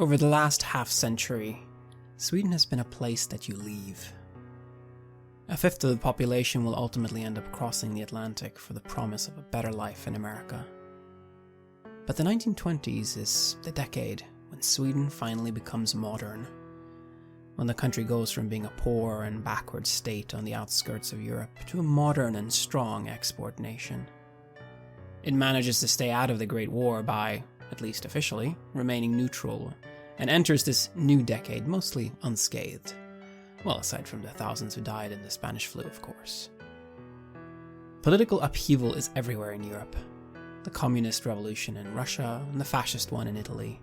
Over the last half-century, Sweden has been a place that you leave. A fifth of the population will ultimately end up crossing the Atlantic for the promise of a better life in America. But the 1920s is the decade when Sweden finally becomes modern, when the country goes from being a poor and backward state on the outskirts of Europe to a modern and strong export nation. It manages to stay out of the Great War by, at least officially, remaining neutral, and enters this new decade mostly unscathed. Well, aside from the thousands who died in the Spanish flu, of course. Political upheaval is everywhere in Europe. The communist revolution in Russia and the fascist one in Italy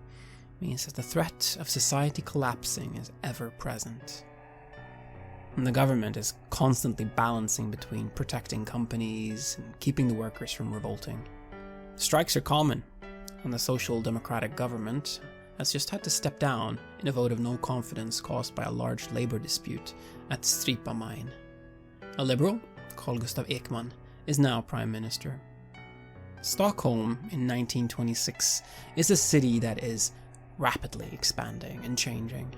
means that the threat of society collapsing is ever present. And the government is constantly balancing between protecting companies and keeping the workers from revolting. Strikes are common, and the social democratic government has just had to step down in a vote of no confidence caused by a large labor dispute at Stripa mine. A liberal, Carl Gustav Ekman, is now prime minister. Stockholm in 1926 is a city that is rapidly expanding and changing.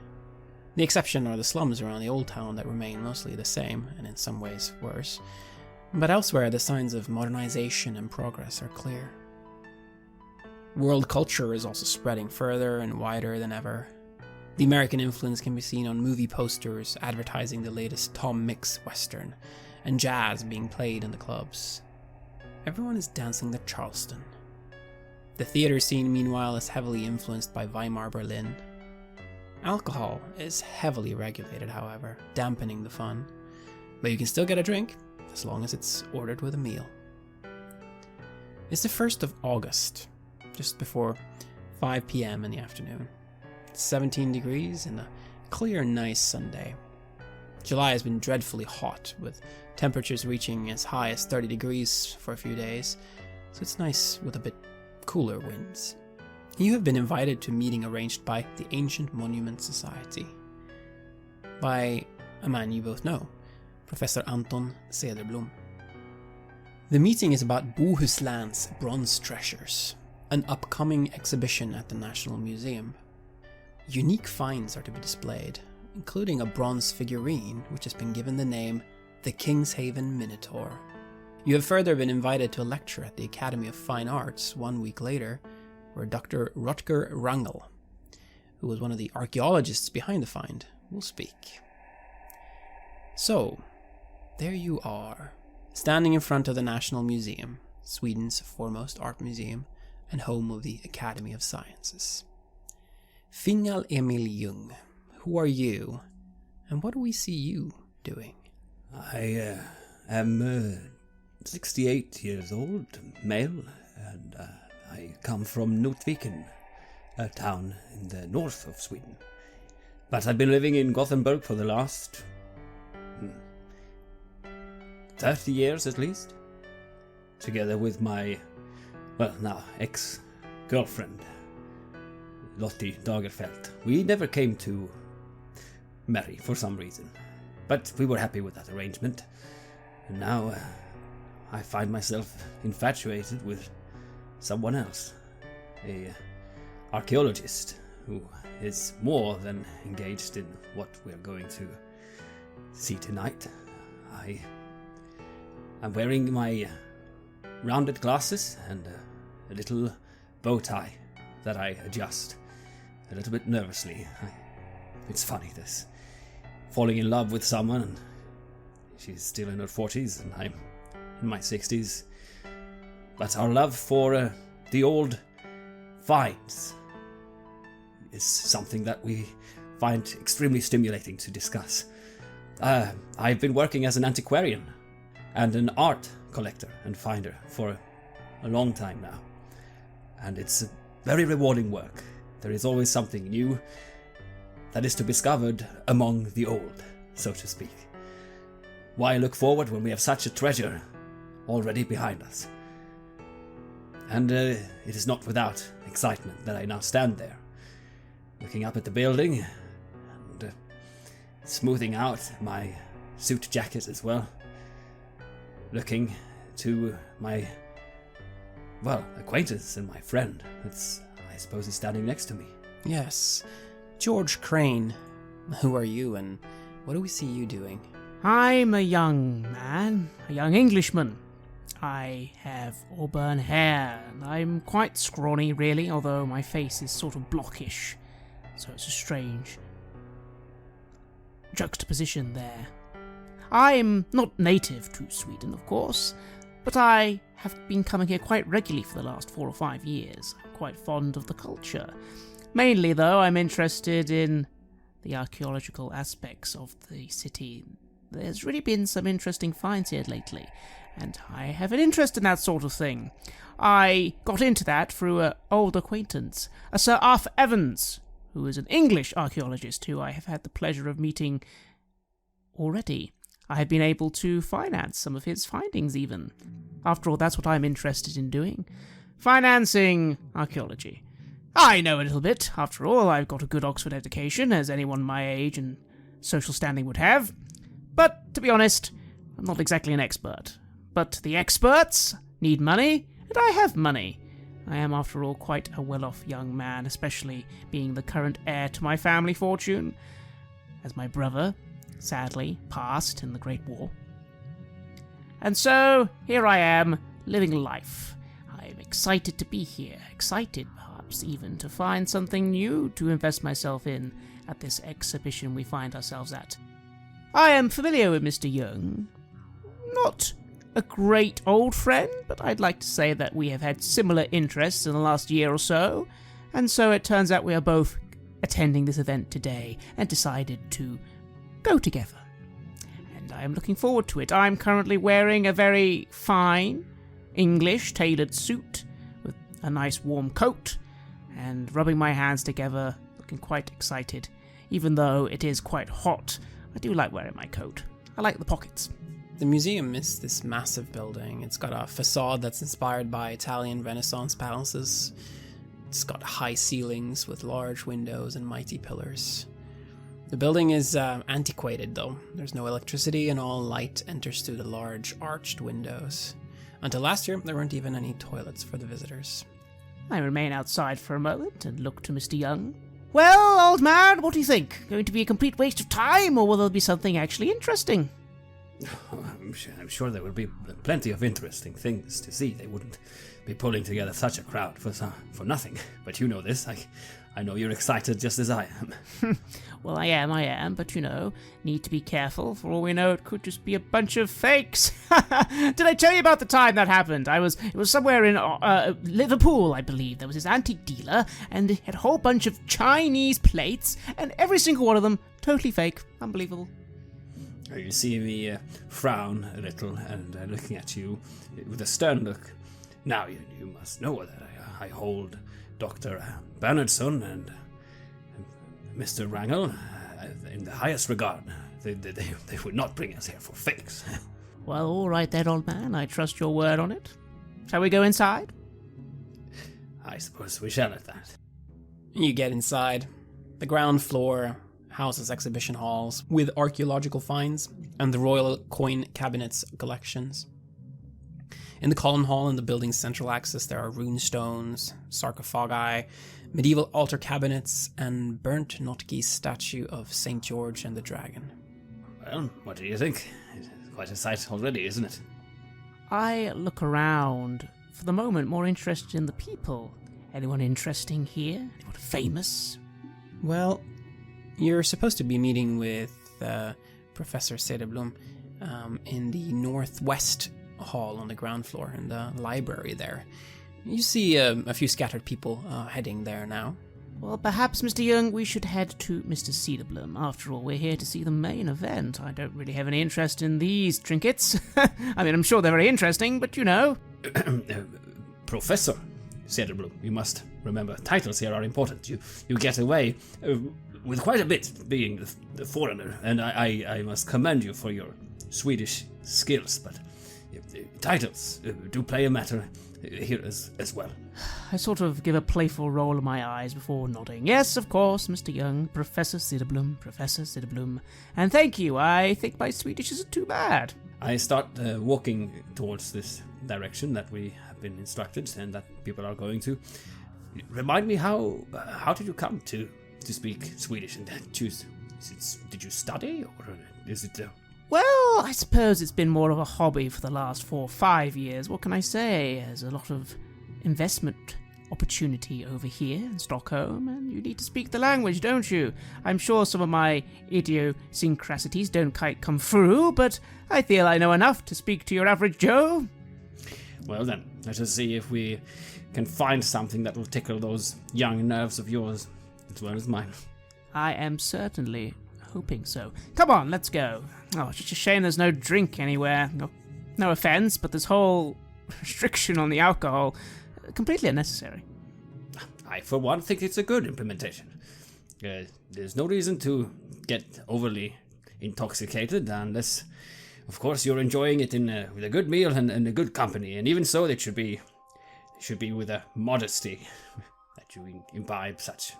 The exception are the slums around the old town that remain mostly the same, and in some ways worse. But elsewhere the signs of modernization and progress are clear. World culture is also spreading further and wider than ever. The American influence can be seen on movie posters advertising the latest Tom Mix Western, and jazz being played in the clubs. Everyone is dancing the Charleston. The theater scene, meanwhile, is heavily influenced by Weimar Berlin. Alcohol is heavily regulated, however, dampening the fun. But you can still get a drink, as long as it's ordered with a meal. It's the 1st of August, just before 5 p.m. in the afternoon. It's 17 degrees and a clear, nice Sunday. July has been dreadfully hot, with temperatures reaching as high as 30 degrees for a few days, so it's nice with a bit cooler winds. You have been invited to a meeting arranged by the Ancient Monument Society, by a man you both know, Professor Anton Cederblom. The meeting is about Bohuslän's bronze treasures, an upcoming exhibition at the National Museum. Unique finds are to be displayed, including a bronze figurine which has been given the name the Kingshaven Minotaur. You have further been invited to a lecture at the Academy of Fine Arts 1 week later, where Dr. Rutger Wrangel, who was one of the archaeologists behind the find, will speak. So, there you are, standing in front of the National Museum, Sweden's foremost art museum, and home of the Academy of Sciences. Fingal Emil Jung, who are you, and what do we see you doing? I am 68 years old, male, and I come from Notviken, a town in the north of Sweden. But I've been living in Gothenburg for the last 30 years at least, together with my, well, now ex-girlfriend, Lottie Dagerfeld. We never came to marry for some reason, but we were happy with that arrangement. And now I find myself infatuated with someone else, a archaeologist who is more than engaged in what we're going to see tonight. I'm wearing my rounded glasses and a little bow tie that I adjust a little bit nervously. It's funny, this falling in love with someone, and she's still in her 40s and I'm in my 60s. But our love for the old finds is something that we find extremely stimulating to discuss. I've been working as an antiquarian and an art collector and finder for a long time now, and it's a very rewarding work. There is always something new that is to be discovered among the old, so to speak. Why look forward when we have such a treasure already behind us? And it is not without excitement that I now stand there, looking up at the building and smoothing out my suit jacket as well, looking to my, well, acquaintance and my friend that's, I suppose, is standing next to me. Yes. George Crane. Who are you, and what do we see you doing? I'm a young man, a young Englishman. I have auburn hair, and I'm quite scrawny, really, although my face is sort of blockish. So it's a strange juxtaposition there. I'm not native to Sweden, of course, but I have been coming here quite regularly for the last 4 or 5 years. I'm quite fond of the culture. Mainly, though, I'm interested in the archaeological aspects of the city. There's really been some interesting finds here lately, and I have an interest in that sort of thing. I got into that through an old acquaintance, a Sir Arthur Evans, who is an English archaeologist who I have had the pleasure of meeting already. I have been able to finance some of his findings, even. After all, that's what I'm interested in doing. Financing archaeology. I know a little bit. After all, I've got a good Oxford education, as anyone my age and social standing would have. But, to be honest, I'm not exactly an expert. But the experts need money, and I have money. I am, after all, quite a well-off young man, especially being the current heir to my family fortune, as my brother sadly passed in the Great War. And so, here I am, living life. I'm excited to be here, excited perhaps even to find something new to invest myself in at this exhibition we find ourselves at. I am familiar with Mr. Young. Not a great old friend, but I'd like to say that we have had similar interests in the last year or so, and so it turns out we are both attending this event today and decided to go together. And I am looking forward to it. I'm currently wearing a very fine English tailored suit with a nice warm coat and rubbing my hands together, looking quite excited. Even though it is quite hot, I do like wearing my coat. I like the pockets. The museum is this massive building. It's got a facade that's inspired by Italian Renaissance palaces. It's got high ceilings with large windows and mighty pillars. The building is antiquated, though. There's no electricity, and all light enters through the large arched windows. Until last year, there weren't even any toilets for the visitors. I remain outside for a moment and look to Mr. Young. Well, old man, what do you think? Going to be a complete waste of time, or will there be something actually interesting? I'm sure there will be plenty of interesting things to see. They wouldn't be pulling together such a crowd for nothing. But you know this. I know you're excited just as I am. Well, I am, but need to be careful. For all we know, it could just be a bunch of fakes. Did I tell you about the time that happened? It was somewhere in Liverpool, I believe. There was this antique dealer, and it had a whole bunch of Chinese plates, and every single one of them totally fake. Unbelievable. You see me frown a little, and looking at you with a stern look. Now, you must know that I hold Dr. Bernhardsson and Mr. Wrangel in the highest regard. They would not bring us here for fakes. Well, all right then, old man. I trust your word on it. Shall we go inside? I suppose we shall at that. You get inside. The ground floor houses exhibition halls with archaeological finds and the royal coin cabinets collections. In the column hall and the building's central axis, there are rune stones, sarcophagi, medieval altar cabinets, and burnt Notke's statue of St. George and the Dragon. Well, what do you think? It's quite a sight already, isn't it? I look around, for the moment more interested in the people. Anyone interesting here? Anyone famous? Well, you're supposed to be meeting with Professor Cederblom in the northwest hall on the ground floor in the library there. You see a few scattered people heading there now. Well, perhaps, Mr. Young, we should head to Mr. Cederblom. After all, we're here to see the main event. I don't really have any interest in these trinkets. I mean, I'm sure they're very interesting, but Professor Cederblom, you must remember, titles here are important. You get away with quite a bit being the foreigner, and I must commend you for your Swedish skills, but titles do play a matter here as well. I sort of give a playful roll of my eyes before nodding. Yes, of course, Mr. Young, Professor Cederblom. And thank you, I think my Swedish isn't too bad. I start walking towards this direction that we have been instructed and that people are going to. remind me, how did you come to speak Swedish and choose? Did you study, or is it? Well, I suppose it's been more of a hobby for the last 4 or 5 years. What can I say? There's a lot of investment opportunity over here in Stockholm, and you need to speak the language, don't you? I'm sure some of my idiosyncrasies don't quite come through, but I feel I know enough to speak to your average Joe. Well then, let us see if we can find something that will tickle those young nerves of yours, as well as mine. I am certainly hoping so. Come on, let's go. Oh, it's just a shame there's no drink anywhere. No offense, but this whole restriction on the alcohol, completely unnecessary. I, for one, think it's a good implementation. There's no reason to get overly intoxicated unless, of course, you're enjoying it with a good meal and a good company. And even so, it should be with a modesty that you imbibe such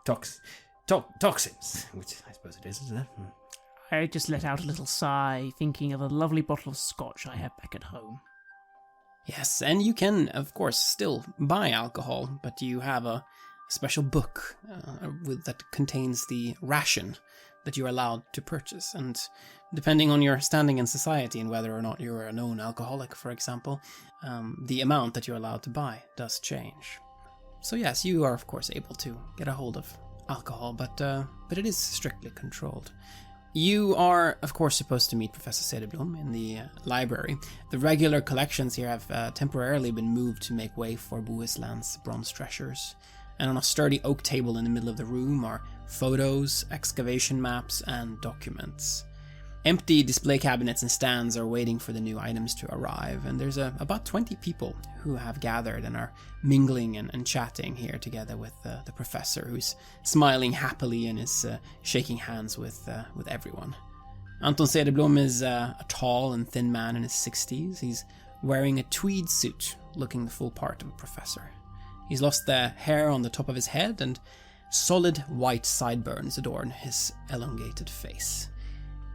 toxins, which I suppose it is, isn't it? I just let out a little sigh, thinking of a lovely bottle of scotch I have back at home. Yes, and you can, of course, still buy alcohol, but you have a special book that contains the ration that you're allowed to purchase. And depending on your standing in society and whether or not you're a known alcoholic, for example, the amount that you're allowed to buy does change. So yes, you are, of course, able to get a hold of alcohol, but it is strictly controlled. You are, of course, supposed to meet Professor Cederblom in the library. The regular collections here have temporarily been moved to make way for Bohuslän's bronze treasures. And on a sturdy oak table in the middle of the room are photos, excavation maps, and documents. Empty display cabinets and stands are waiting for the new items to arrive, and there's about 20 people who have gathered and are mingling and chatting here together with the professor, who's smiling happily and is shaking hands with everyone. Anton Cederblom is a tall and thin man in his 60s. He's wearing a tweed suit, looking the full part of a professor. He's lost the hair on the top of his head, and solid white sideburns adorn his elongated face.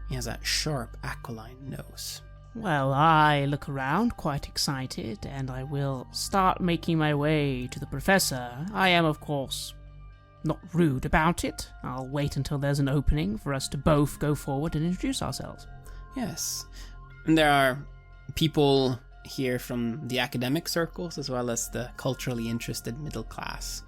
He has a sharp aquiline nose. Well, I look around quite excited, and I will start making my way to the professor. I am, of course, not rude about it. I'll wait until there's an opening for us to both go forward and introduce ourselves. Yes. And there are people here from the academic circles as well as the culturally interested middle class.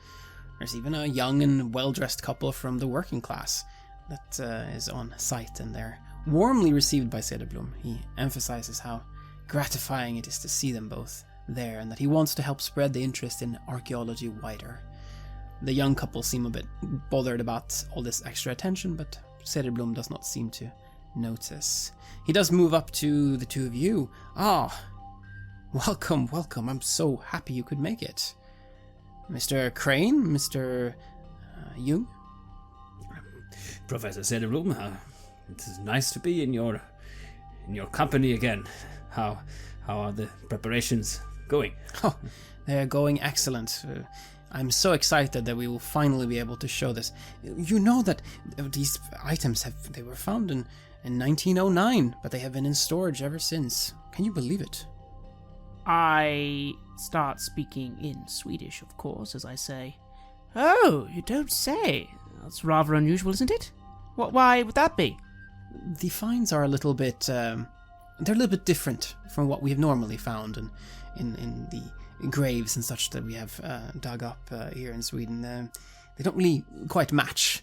There's even a young and well-dressed couple from the working class that is on site, and they're warmly received by Cederblom. He emphasizes how gratifying it is to see them both there, and that he wants to help spread the interest in archaeology wider. The young couple seem a bit bothered about all this extra attention, but Cederblom does not seem to notice. He does move up to the two of you. Welcome. I'm so happy you could make it. Mr. Crane, Mr. Jung? Professor Cederblom, it is nice to be in your company again. How are the preparations going? Oh, they're going excellent. I'm so excited that we will finally be able to show this. You know that these items they were found in 1909, but they have been in storage ever since. Can you believe it? I start speaking in Swedish, of course, as I say, "Oh, you don't say. That's rather unusual, isn't it? Why would that be?" The finds are a little bit, they're a little bit different from what we have normally found in the graves and such that we have dug up here in Sweden. They don't really quite match,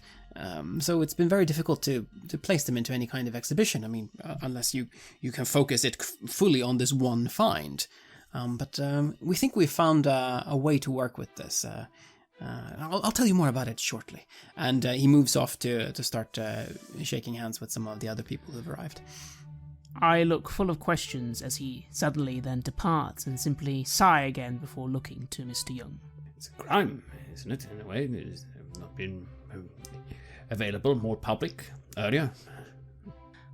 so it's been very difficult to place them into any kind of exhibition. I mean, unless you can focus it fully on this one find. But we think we've found a way to work with this. I'll tell you more about it shortly. And he moves off to start shaking hands with some of the other people who've arrived. I look full of questions as he suddenly then departs and simply sigh again before looking to Mr. Young. It's a crime, isn't it, in a way? It's not been available, more public, earlier.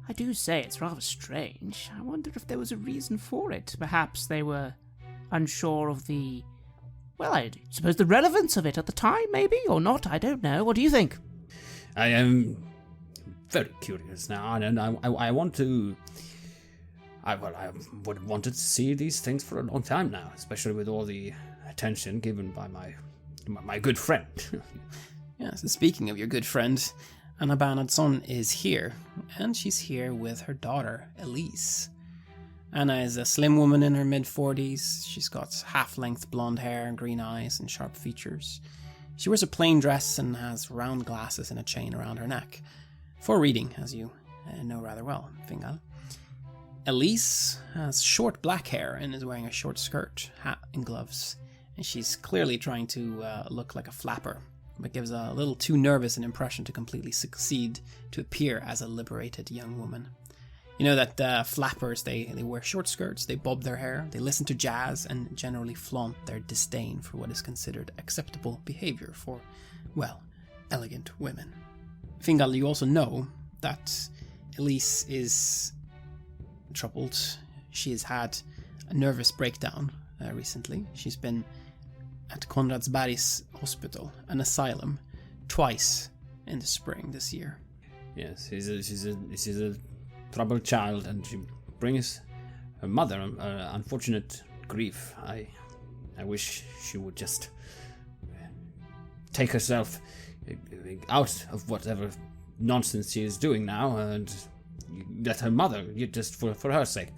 I do say it's rather strange. I wonder if there was a reason for it. Perhaps they were unsure of the... Well, I suppose the relevance of it at the time, maybe, or not, I don't know. What do you think? I am very curious now, and I want to... I would have wanted to see these things for a long time now, especially with all the attention given by my good friend. Yes, and speaking of your good friend, Anna Bernhardsson is here, and she's here with her daughter, Elise. Anna is a slim woman in her mid-40s. She's got half-length blonde hair, green eyes, and sharp features. She wears a plain dress and has round glasses and a chain around her neck. For reading, as you know rather well, Fingal. Elise has short black hair and is wearing a short skirt, hat, and gloves. And she's clearly trying to look like a flapper, but gives a little too nervous an impression to completely succeed to appear as a liberated young woman. You know that flappers, they wear short skirts, they bob their hair, they listen to jazz, and generally flaunt their disdain for what is considered acceptable behavior for, well, elegant women. Fingal, you also know that Elise is troubled. She has had a nervous breakdown recently. She's been at Konradsberg's hospital, an asylum, twice in the spring this year. Yes, she's a troubled child, and she brings her mother unfortunate grief. I wish she would just take herself out of whatever nonsense she is doing now, and let her mother, just for her sake,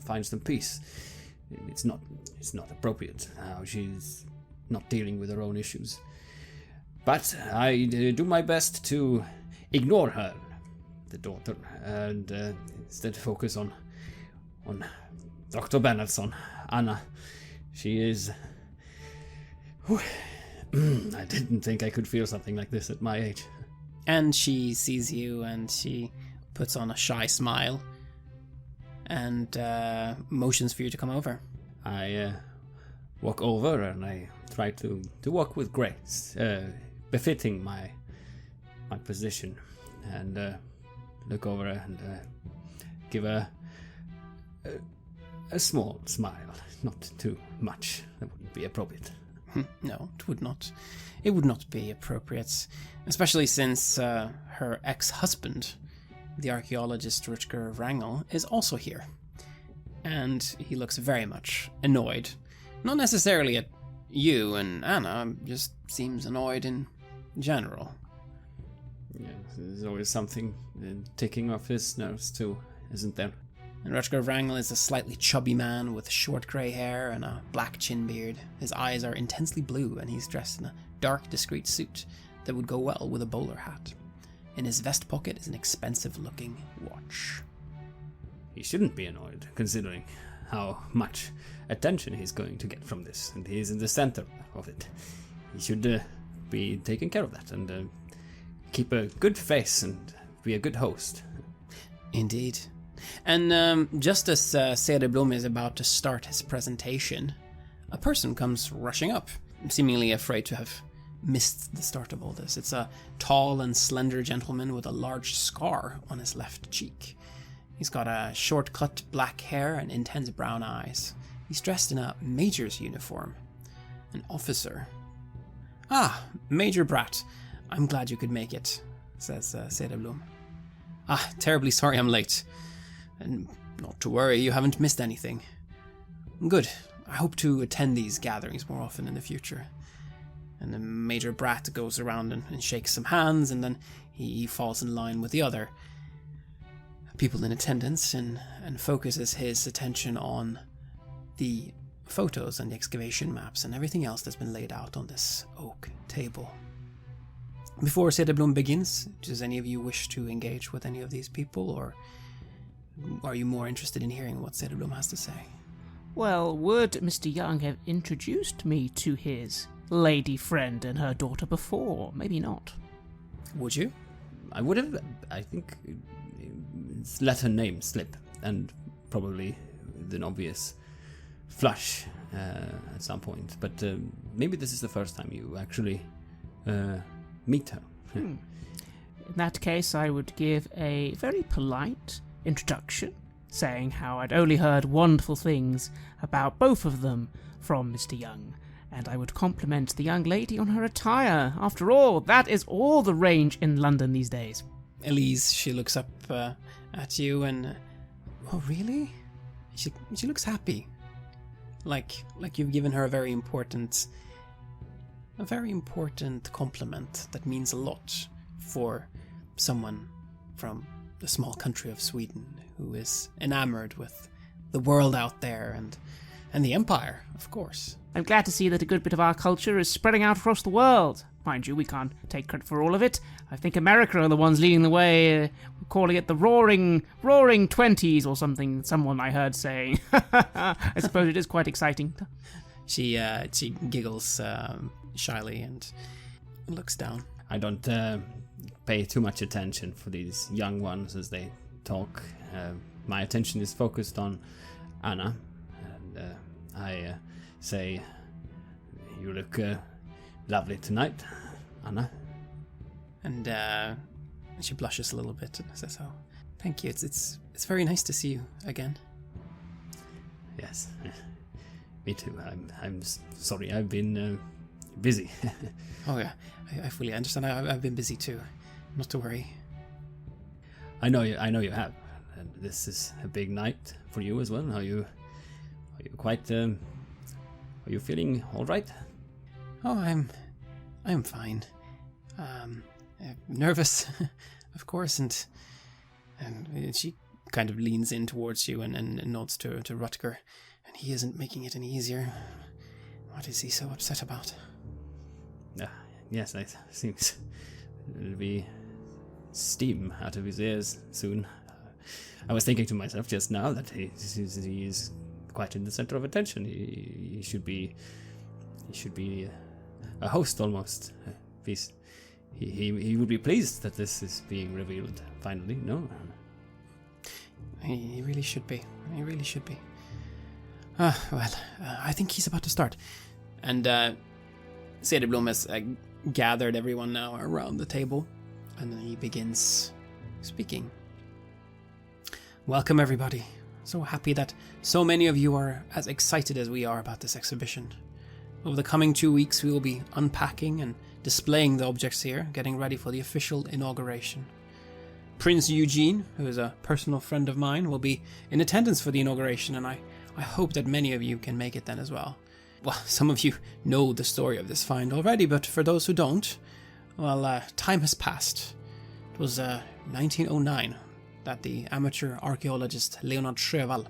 find some peace. It's not appropriate how she's not dealing with her own issues. But I do my best to ignore her, the daughter, and instead focus on Dr. Bernhardsson, Anna. She is... I didn't think I could feel something like this at my age. And she sees you and she puts on a shy smile and motions for you to come over. I walk over and I try to walk with grace, befitting my position, and look over and give a small smile, not too much. That wouldn't be appropriate. No, it would not. It would not be appropriate, especially since her ex-husband, the archaeologist Rutger Wrangel, is also here. And he looks very much annoyed. Not necessarily at you and Anna, just seems annoyed in general. Yeah, there's always something ticking off his nerves too, isn't there? And Rutger Wrangel is a slightly chubby man with short grey hair and a black chin beard. His eyes are intensely blue, and he's dressed in a dark, discreet suit that would go well with a bowler hat. In his vest pocket is an expensive-looking watch. He shouldn't be annoyed, considering how much attention he's going to get from this, and he's in the center of it. He should be taking care of that, and keep a good face, and be a good host. Indeed. And just as Cederblom is about to start his presentation, a person comes rushing up, seemingly afraid to have missed the start of all this. It's a tall and slender gentleman with a large scar on his left cheek. He's got a short-cut black hair and intense brown eyes. He's dressed in a major's uniform. An officer. Ah, Major Brat. I'm glad you could make it, says Cederblom. Ah, terribly sorry I'm late. And not to worry, you haven't missed anything. Good. I hope to attend these gatherings more often in the future. And then Major Brat goes around and shakes some hands, and then he falls in line with the other people in attendance and focuses his attention on the photos and the excavation maps and everything else that's been laid out on this oak table. Before Cederblom begins, does any of you wish to engage with any of these people, or are you more interested in hearing what Cederblom has to say? Well, would Mr. Young have introduced me to his lady friend and her daughter before? Maybe not. Would you? I would have, I think, let her name slip, and probably with an obvious flush at some point. But maybe this is the first time you actually meet her. In that case, I would give a very polite introduction, saying how I'd only heard wonderful things about both of them from Mr. Young, and I would compliment the young lady on her attire. After all, that is all the rage in London these days. Elise, she looks up at you and... Oh, really? She looks happy. Like you've given her a very important compliment that means a lot for someone from the small country of Sweden who is enamored with the world out there and the Empire, of course. I'm glad to see that a good bit of our culture is spreading out across the world. Mind you, we can't take credit for all of it. I think America are the ones leading the way, calling it the roaring 20s or something, someone I heard saying. I suppose it is quite exciting. She giggles shyly and looks down. I don't pay too much attention for these young ones as they talk. My attention is focused on Anna, and I say, "You look lovely tonight, Anna." And she blushes a little bit and says, "Oh, thank you. It's very nice to see you again." Yes, me too. I'm sorry. I've been busy. Oh yeah, I fully understand. I've been busy too. Not to worry. I know you have, and this is a big night for you as well. Are you quite? Are you feeling all right? Oh, I'm fine. Nervous, of course, and she kind of leans in towards you and nods to Rutger, and he isn't making it any easier. What is he so upset about? Yes, it seems it'll be steam out of his ears soon. I was thinking to myself just now that he is quite in the center of attention. He should be a host almost. He would be pleased that this is being revealed finally. No, he really should be. He really should be. I think he's about to start. And Cederblom has gathered everyone now around the table, and then he begins speaking. Welcome, everybody. So happy that so many of you are as excited as we are about this exhibition. Over the coming 2 weeks, we will be unpacking and displaying the objects here, getting ready for the official inauguration. Prince Eugene, who is a personal friend of mine, will be in attendance for the inauguration, and I hope that many of you can make it then as well. Well, some of you know the story of this find already, but for those who don't, well, time has passed. It was 1909 that the amateur archaeologist Leonard Sjöwall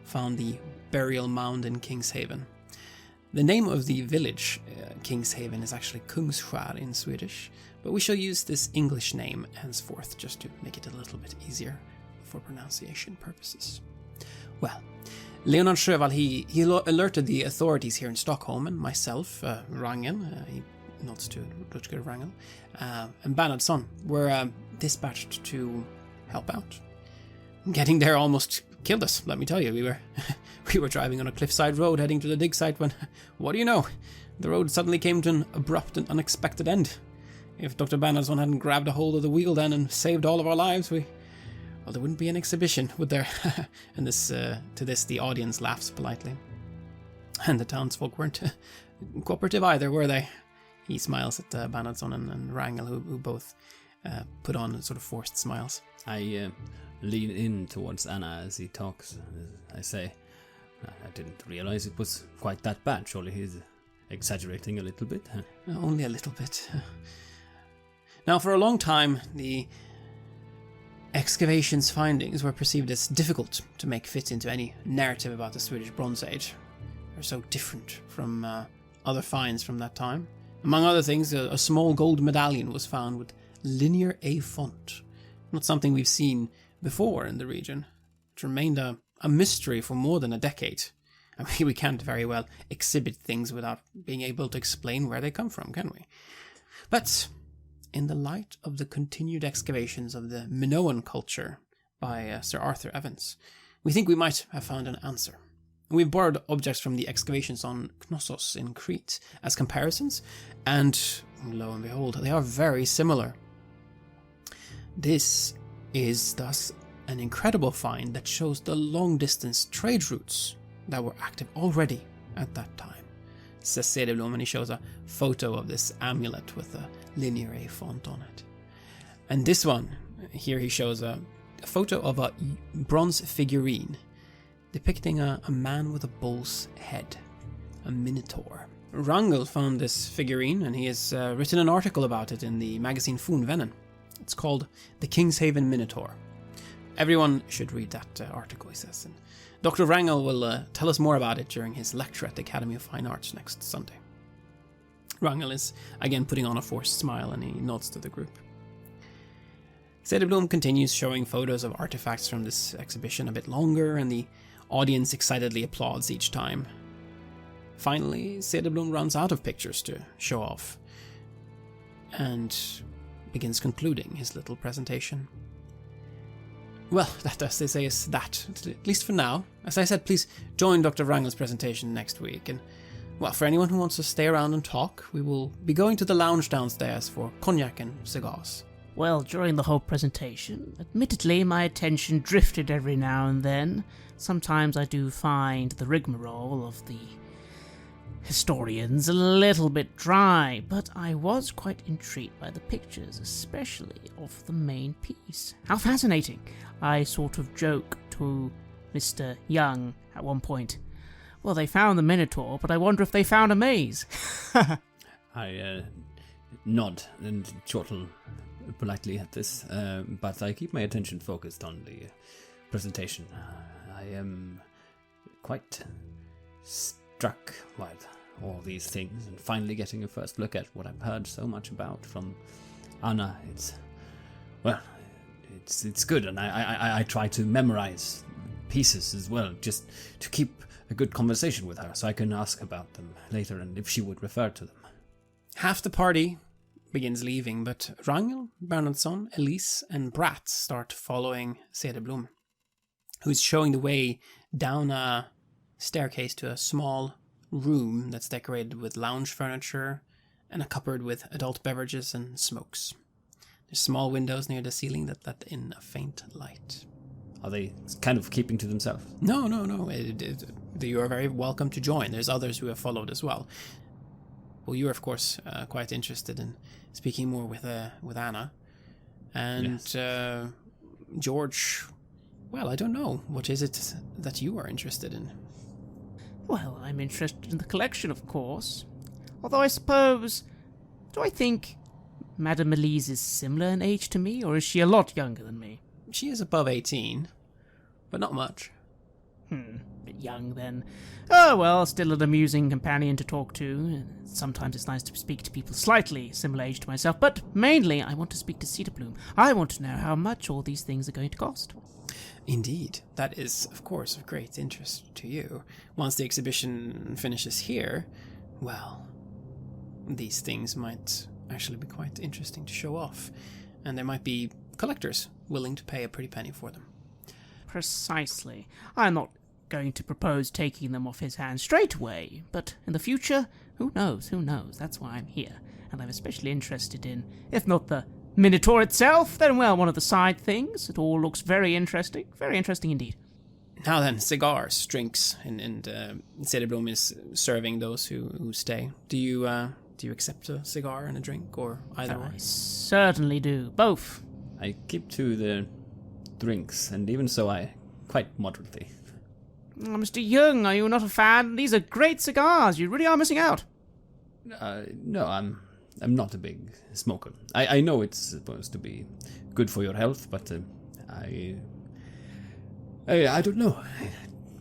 found the burial mound in Kingshaven. The name of the village, Kingshaven, is actually Kungsskär in Swedish, but we shall use this English name henceforth just to make it a little bit easier for pronunciation purposes. Well, Leonard Sjöwall, he alerted the authorities here in Stockholm, and myself, Wrangel, he nods to Rutger Wrangel, and Bernhardsson were dispatched to help out. Getting there almost killed us, let me tell you. We were driving on a cliffside road heading to the dig site when, what do you know, the road suddenly came to an abrupt and unexpected end. If Dr. Bernhardsson hadn't grabbed a hold of the wheel then and saved all of our lives, there wouldn't be an exhibition, would there? And to this, the audience laughs politely. And the townsfolk weren't cooperative either, were they? He smiles at Bernhardsson and Wrangel, who both put on sort of forced smiles. I lean in towards Anna as he talks. I say, I didn't realize it was quite that bad. Surely he's exaggerating a little bit. Huh? Only a little bit. Now, for a long time, the excavation's findings were perceived as difficult to make fit into any narrative about the Swedish Bronze Age. They're so different from other finds from that time. Among other things, a small gold medallion was found with linear A font. Not something we've seen before in the region. It remained a mystery for more than a decade. I mean, we can't very well exhibit things without being able to explain where they come from, can we? But in the light of the continued excavations of the Minoan culture by Sir Arthur Evans, we think we might have found an answer. We've borrowed objects from the excavations on Knossos in Crete as comparisons, and lo and behold, they are very similar. This is thus an incredible find that shows the long-distance trade routes that were active already at that time, says Cederblom, and he shows a photo of this amulet with a linear A font on it. And this one, here he shows a photo of a bronze figurine depicting a man with a bull's head, a minotaur. Wrangel found this figurine, and he has written an article about it in the magazine Fornvännen. It's called The Kingshaven Minotaur. Everyone should read that article, he says. And Dr. Wrangel will tell us more about it during his lecture at the Academy of Fine Arts next Sunday. Wrangel is again putting on a forced smile, and he nods to the group. Cederblom continues showing photos of artifacts from this exhibition a bit longer, and the audience excitedly applauds each time. Finally, Cederblom runs out of pictures to show off, and begins concluding his little presentation. Well, that, as they say, is that, at least for now. As I said, please join Dr. Wrangel's presentation next week, and, well, for anyone who wants to stay around and talk, we will be going to the lounge downstairs for cognac and cigars. Well, during the whole presentation, admittedly my attention drifted every now and then. Sometimes I do find the rigmarole of the historians a little bit dry, but I was quite intrigued by the pictures, especially of the main piece. How fascinating! I sort of joke to Mr. Young at one point. Well, they found the Minotaur, but I wonder if they found a maze. I nod and chortle politely at this, but I keep my attention focused on the presentation. I am quite struck by all these things, and finally getting a first look at what I've heard so much about from Anna. It's good, and I try to memorize pieces as well, just to keep a good conversation with her, so I can ask about them later, and if she would refer to them. Half the party begins leaving, but Wrangel, Bernhardsson, Elise, and Brat start following Cederblom, who's showing the way down a staircase to a small room that's decorated with lounge furniture and a cupboard with adult beverages and smokes. There's small windows near the ceiling that let in a faint light. Are they kind of keeping to themselves? No. You are very welcome to join. There's others who have followed as well. Well, you are, of course, quite interested in speaking more with Anna. And yes. George, well, I don't know. What is it that you are interested in? Well, I'm interested in the collection, of course. Although I suppose... Do I think Madame Elise is similar in age to me, or is she a lot younger than me? She is above 18, but not much. Bit young then. Oh, well, still an amusing companion to talk to. Sometimes it's nice to speak to people slightly similar age to myself, but mainly I want to speak to Cederblom. I want to know how much all these things are going to cost. Indeed. That is, of course, of great interest to you. Once the exhibition finishes here, well, these things might actually be quite interesting to show off, and there might be collectors willing to pay a pretty penny for them. Precisely. I'm not going to propose taking them off his hands straight away, but in the future, who knows? That's why I'm here, and I'm especially interested in, if not the Minotaur itself, then, well, one of the side things. It all looks very interesting indeed. Now then, cigars, drinks, and Cederblom is serving those who stay. Do you accept a cigar and a drink, or either way? I certainly do, both. I keep to the drinks, and even so, I quite moderately. Mr. Young, are you not a fan? These are great cigars. You really are missing out. No, I'm not a big smoker. I know it's supposed to be good for your health, but I don't know. It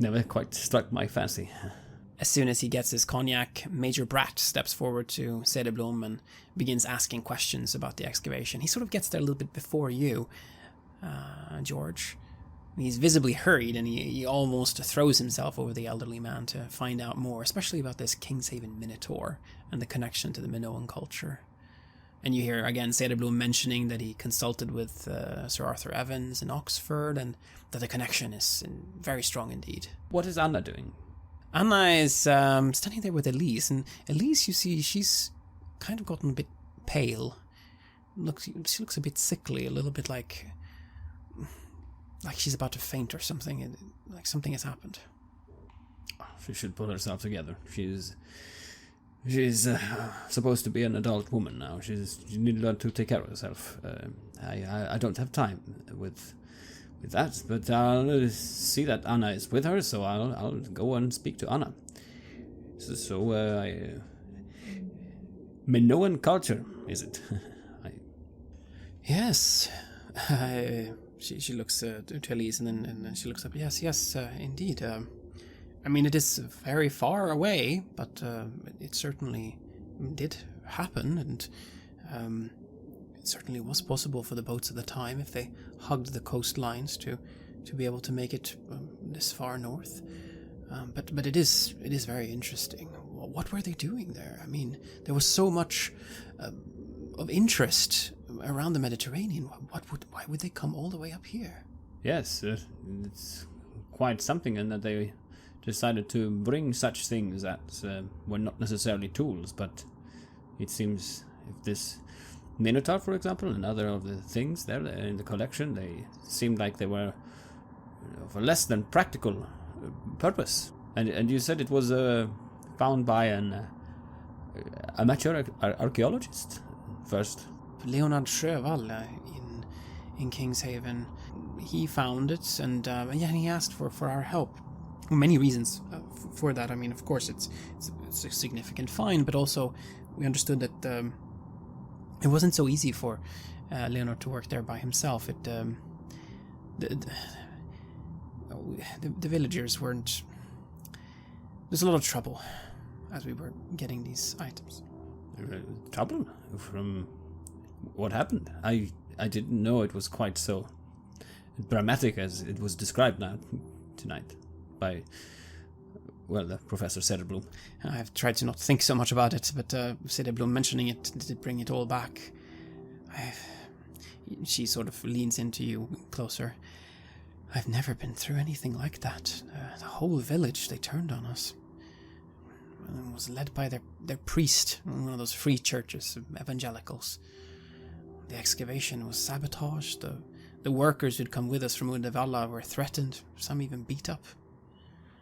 never quite struck my fancy. As soon as he gets his cognac, Major Brat steps forward to Cederblom and begins asking questions about the excavation. He sort of gets there a little bit before you, George. He's visibly hurried, and he almost throws himself over the elderly man to find out more, especially about this Kingshaven Minotaur and the connection to the Minoan culture. And you hear again Cederblom mentioning that he consulted with Sir Arthur Evans in Oxford, and that the connection is very strong indeed. What is Anna doing? Anna is standing there with Elise, and Elise, you see, she's kind of gotten a bit pale. She looks a bit sickly, a little bit like she's about to faint or something, like something has happened. She should pull herself together. She's supposed to be an adult woman now. She needs to learn to take care of herself. I don't have time with with that, but I'll see that Anna is with her, so I'll go and speak to Anna. Minoan culture, is it? Yes. She looks to Elise and then she looks up. Yes, indeed. I mean, it is very far away, but it certainly did happen, and it certainly was possible for the boats at the time, if they hugged the coastlines, to be able to make it this far north. But it is very interesting. What were they doing there? I mean, there was so much of interest around the Mediterranean. Why would they come all the way up here? Yes, it's quite something, and that they decided to bring such things that were not necessarily tools, but it seems if this Minotaur, for example, and other of the things there in the collection, they seemed like they were of a less than practical purpose. And you said it was found by an amateur archaeologist first. Leonard Sjövall in Kingshaven. He found it, and he asked for our help. Many reasons for that. I mean, of course, it's a significant find, but also we understood that it wasn't so easy for Leonard to work there by himself. The villagers weren't. There's a lot of trouble as we were getting these items. Trouble? From what happened? I didn't know it was quite so dramatic as it was described now tonight by, the Professor Cederblom. I've tried to not think so much about it, but Cederblom mentioning it did bring it all back. She sort of leans into you closer. I've never been through anything like that. The whole village, they turned on us. It was led by their priest, one of those free churches, evangelicals. The excavation was sabotaged. The workers who'd come with us from Uddevalla were threatened, some even beat up.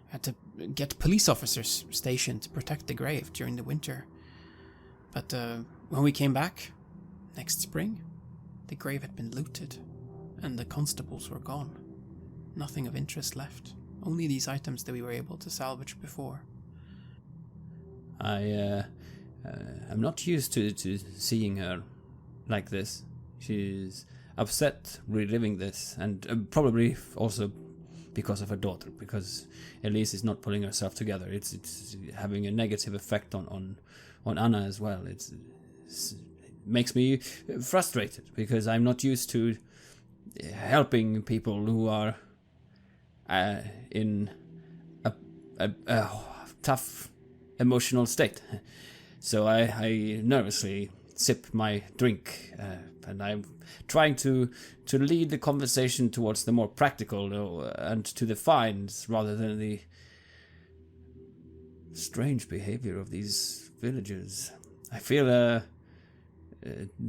Had to get police officers stationed to protect the grave during the winter. But when we came back, next spring, the grave had been looted, and the constables were gone. Nothing of interest left. Only these items that we were able to salvage before. I'm not used to seeing her like this. She's upset reliving this, and probably also because of her daughter, because Elise is not pulling herself together. It's having a negative effect on Anna as well. It makes me frustrated because I'm not used to helping people who are in a tough emotional state. So I nervously sip my drink, and I'm trying to lead the conversation towards the more practical and to the finds rather than the strange behavior of these villagers. I feel a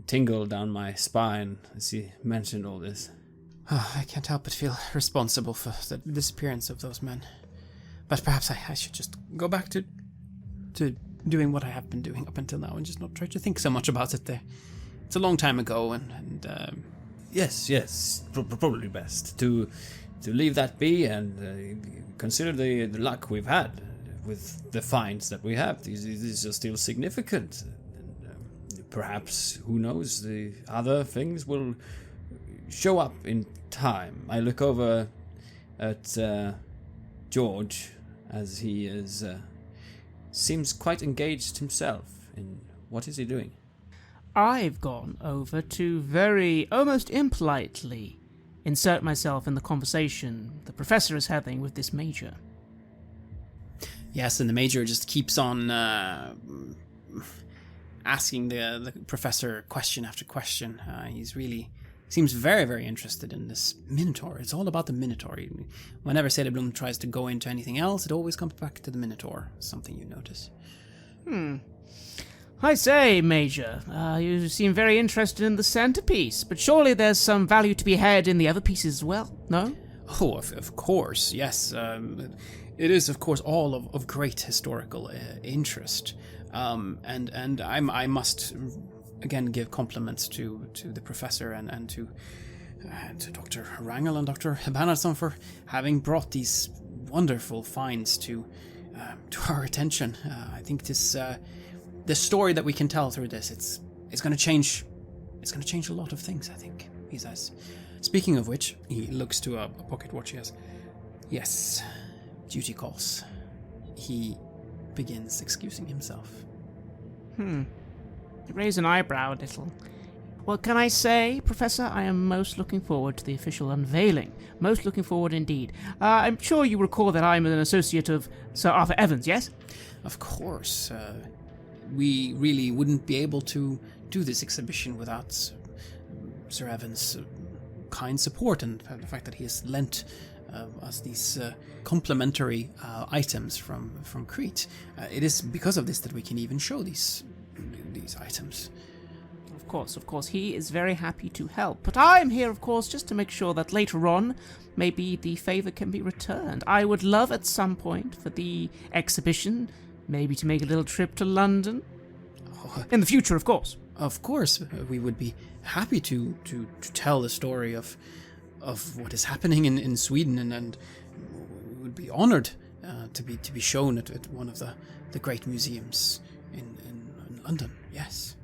tingle down my spine as he mentioned all this. Oh, I can't help but feel responsible for the disappearance of those men. But perhaps I should just go back to doing what I have been doing up until now and just not try to think so much about it there. It's a long time ago, and Yes, probably best to leave that be and consider the luck we've had with the finds that we have. These are still significant. And, perhaps, who knows, the other things will show up in time. I look over at George as he is seems quite engaged himself in what is he doing. I've gone over to very, almost impolitely, insert myself in the conversation the professor is having with this major. Yes, and the major just keeps on asking the professor question after question. He's really seems very, very interested in this Minotaur. It's all about the Minotaur. Whenever Cederblom tries to go into anything else, it always comes back to the Minotaur. Something you notice. I say, Major, you seem very interested in the centerpiece, but surely there's some value to be had in the other pieces as well, no? Oh, of course, yes. It is, of course, all of great historical interest. And I must again give compliments to the professor and to and to Dr. Wrangel and Dr. Bernhardsson for having brought these wonderful finds to our attention. I think the story that we can tell through this, it's going to change. It's going to change a lot of things, I think, he says. Speaking of which, he looks to a pocket watch he has. Yes, duty calls. He begins excusing himself. You raise an eyebrow a little. What can I say, Professor? I am most looking forward to the official unveiling. Most looking forward indeed. I'm sure you recall that I'm an associate of Sir Arthur Evans, yes? Of course. We really wouldn't be able to do this exhibition without Sir Evans' kind support and the fact that he has lent us these complimentary items from Crete. It is because of this that we can even show these items. Of course, he is very happy to help. But I'm here, of course, just to make sure that later on, maybe the favor can be returned. I would love at some point for the exhibition, maybe to make a little trip to London. In the future, of course. Of course, we would be happy to tell the story of what is happening in Sweden, and we would be honored to be shown at one of the great museums in London. Yes.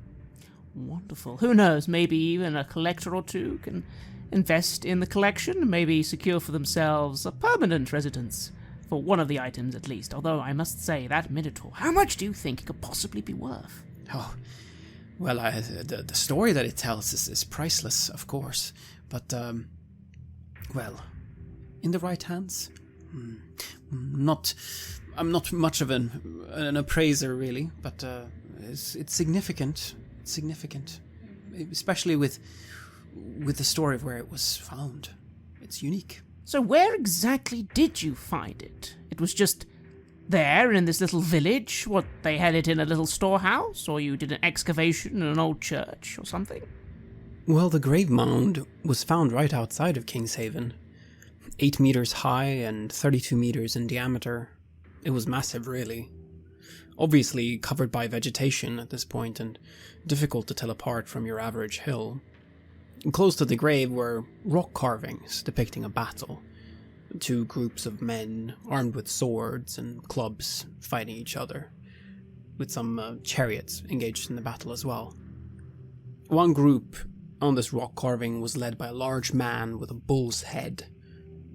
Wonderful. Who knows, maybe even a collector or two can invest in the collection, maybe secure for themselves a permanent residence, for one of the items at least, although I must say, that Minotaur, how much do you think it could possibly be worth? Oh, well, the story that it tells is priceless, of course, but, well, in the right hands? I'm not much of an appraiser, really, but it's significant. Significant, especially with the story of where it was found. It's unique. So where exactly did you find it? It was just there in this little village? What, they had it in a little storehouse? Or you did an excavation in an old church or something? Well, the grave mound was found right outside of Kingshaven. 8 meters high and 32 meters in diameter. It was massive, really. Obviously covered by vegetation at this point and difficult to tell apart from your average hill. Close to the grave were rock carvings depicting a battle. 2 groups of men armed with swords and clubs fighting each other, with some chariots engaged in the battle as well. One group on this rock carving was led by a large man with a bull's head,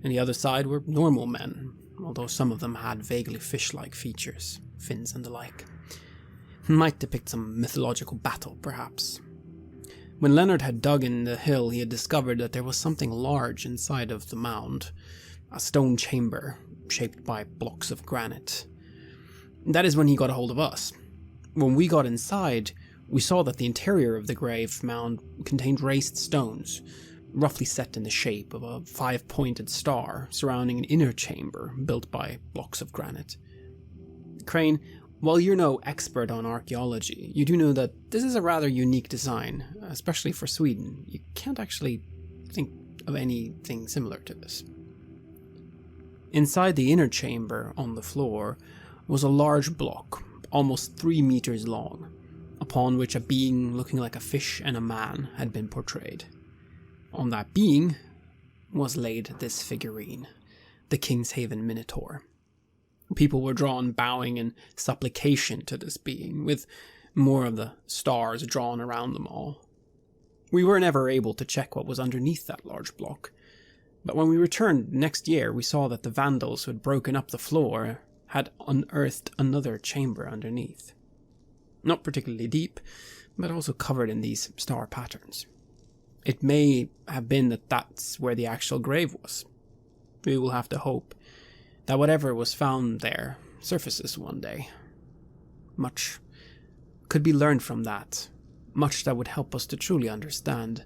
and the other side were normal men, although some of them had vaguely fish-like features, fins and the like. Might depict some mythological battle, perhaps. When Leonard had dug in the hill, he had discovered that there was something large inside of the mound, a stone chamber shaped by blocks of granite. That is when he got a hold of us. When we got inside, we saw that the interior of the grave mound contained raised stones, roughly set in the shape of a 5-pointed star surrounding an inner chamber built by blocks of granite. Crane, while you're no expert on archaeology, you do know that this is a rather unique design, especially for Sweden. You can't actually think of anything similar to this. Inside the inner chamber, on the floor, was a large block, almost 3 meters long, upon which a being looking like a fish and a man had been portrayed. On that being was laid this figurine, the Kingshaven Minotaur. People were drawn bowing in supplication to this being, with more of the stars drawn around them all. We were never able to check what was underneath that large block, but when we returned next year we saw that the vandals who had broken up the floor had unearthed another chamber underneath. Not particularly deep, but also covered in these star patterns. It may have been that that's where the actual grave was. We will have to hope that whatever was found there surfaces one day. Much could be learned from that, much that would help us to truly understand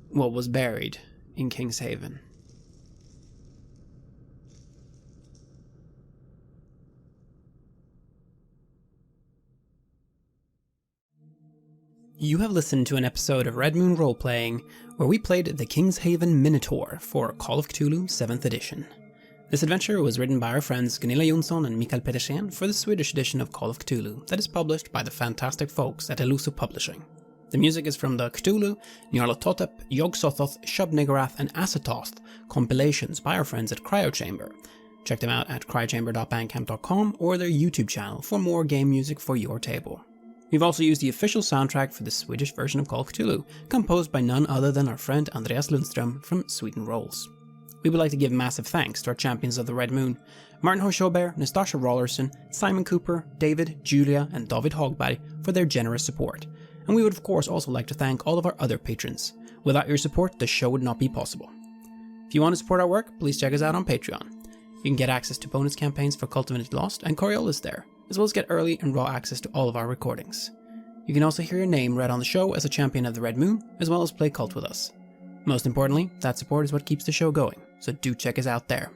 what was buried in Kingshaven. You have listened to an episode of Red Moon Roleplaying, where we played the Kingshaven Minotaur for Call of Cthulhu 7th edition. This adventure was written by our friends Gunilla, Jonsson and Petersen for the Swedish edition of Call of Cthulhu that is published by the fantastic folks at Eloso Publishing. The music is from the Cthulhu, Nyarlathotep, Yog-Sothoth, Shub-Niggurath and Asatoth compilations by our friends at Chaosium. Check them out at cryochamber.bandcamp.com or their YouTube channel for more game music for your table. We've also used the official soundtrack for the Swedish version of Call of Cthulhu, composed by none other than our friend Andreas Lundström from Sweden Rolls. We would like to give massive thanks to our champions of the Red Moon, Martin Heuschober, Nastasia Raulerson, Simon Cooper, David, Julia and David Hagberg for their generous support. And we would of course also like to thank all of our other patrons. Without your support, the show would not be possible. If you want to support our work, please check us out on Patreon. You can get access to bonus campaigns for Cult of Infinity Lost and Coriolis there, as well as get early and raw access to all of our recordings. You can also hear your name read on the show as a champion of the Red Moon, as well as play Cult with us. Most importantly, that support is what keeps the show going, so do check us out there.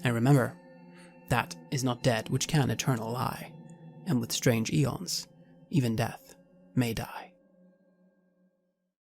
And remember, that is not dead which can eternal lie, and with strange eons, even death may die.